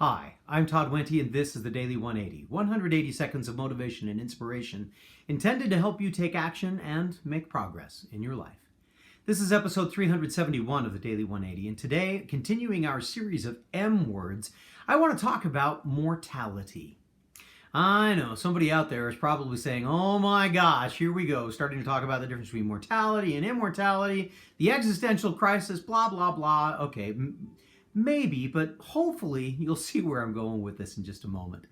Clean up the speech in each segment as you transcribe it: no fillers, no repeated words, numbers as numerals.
Hi, I'm Todd Wente, and this is the Daily 180, 180 seconds of motivation and inspiration intended to help you take action and make progress in your life. This is episode 371 of the Daily 180, and today, continuing our series of M words, I want to talk about mortality. I know somebody out there is probably saying, oh my gosh, here we go, starting to talk about the difference between mortality and immortality, the existential crisis, blah, blah, blah. Okay, maybe, but hopefully you'll see where I'm going with this in just a moment.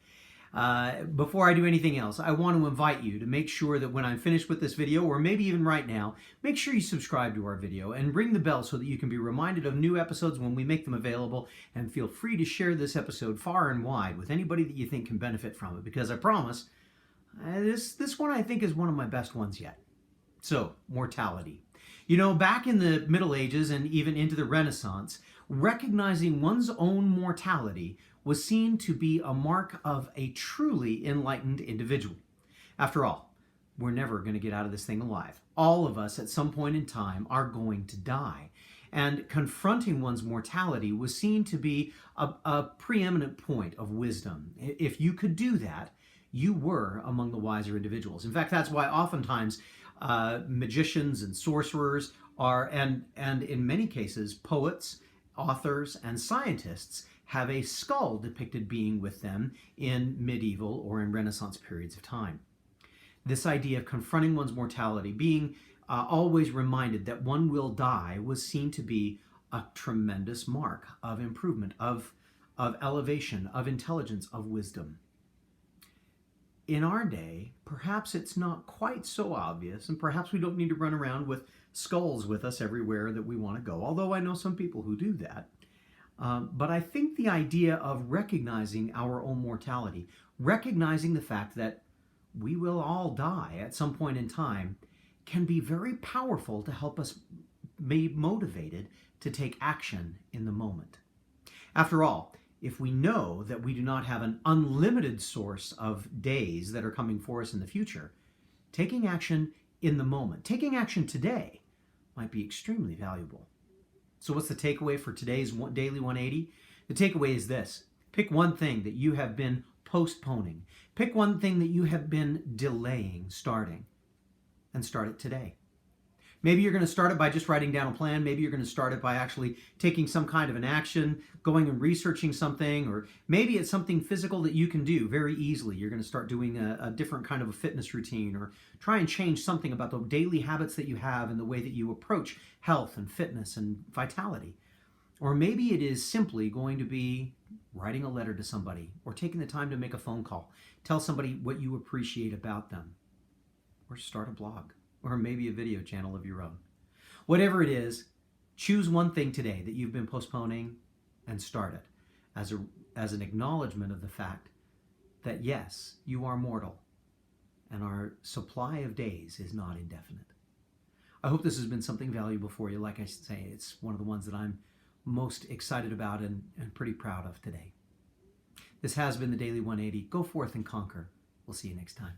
Before I do anything else, I want to invite you to make sure that when I'm finished with this video, or maybe even right now, make sure you subscribe to our video and ring the bell so that you can be reminded of new episodes when we make them available, and feel free to share this episode far and wide with anybody that you think can benefit from it, because I promise, this one I think is one of my best ones yet. So, mortality. You know, back in the Middle Ages and even into the Renaissance, recognizing one's own mortality was seen to be a mark of a truly enlightened individual. After all, we're never going to get out of this thing alive. All of us at some point in time are going to die. And confronting one's mortality was seen to be a preeminent point of wisdom. If you could do that, you were among the wiser individuals. In fact, that's why oftentimes magicians and sorcerers are, and in many cases, poets, authors, and scientists have a skull depicted being with them in medieval or in Renaissance periods of time. This idea of confronting one's mortality, being always reminded that one will die, was seen to be a tremendous mark of improvement, of elevation, of intelligence, of wisdom. In our day, perhaps it's not quite so obvious, and perhaps we don't need to run around with skulls with us everywhere that we want to go, although I know some people who do that. But I think the idea of recognizing our own mortality, recognizing the fact that we will all die at some point in time, can be very powerful to help us be motivated to take action in the moment. After all, if we know that we do not have an unlimited source of days that are coming for us in the future, taking action in the moment, taking action today, might be extremely valuable. So what's the takeaway for today's Daily 180? The takeaway is this: pick one thing that you have been postponing. Pick one thing that you have been delaying starting, and start it today. Maybe you're going to start it by just writing down a plan. Maybe you're going to start it by actually taking some kind of an action, going and researching something, or maybe it's something physical that you can do very easily. You're going to start doing a different kind of a fitness routine, or try and change something about the daily habits that you have and the way that you approach health and fitness and vitality. Or maybe it is simply going to be writing a letter to somebody, or taking the time to make a phone call. Tell somebody what you appreciate about them, or start a blog, or maybe a video channel of your own. Whatever it is, choose one thing today that you've been postponing and start it as an acknowledgement of the fact that yes, you are mortal and our supply of days is not indefinite. I hope this has been something valuable for you. Like I say, it's one of the ones that I'm most excited about and pretty proud of today. This has been the Daily 180. Go forth and conquer. We'll see you next time.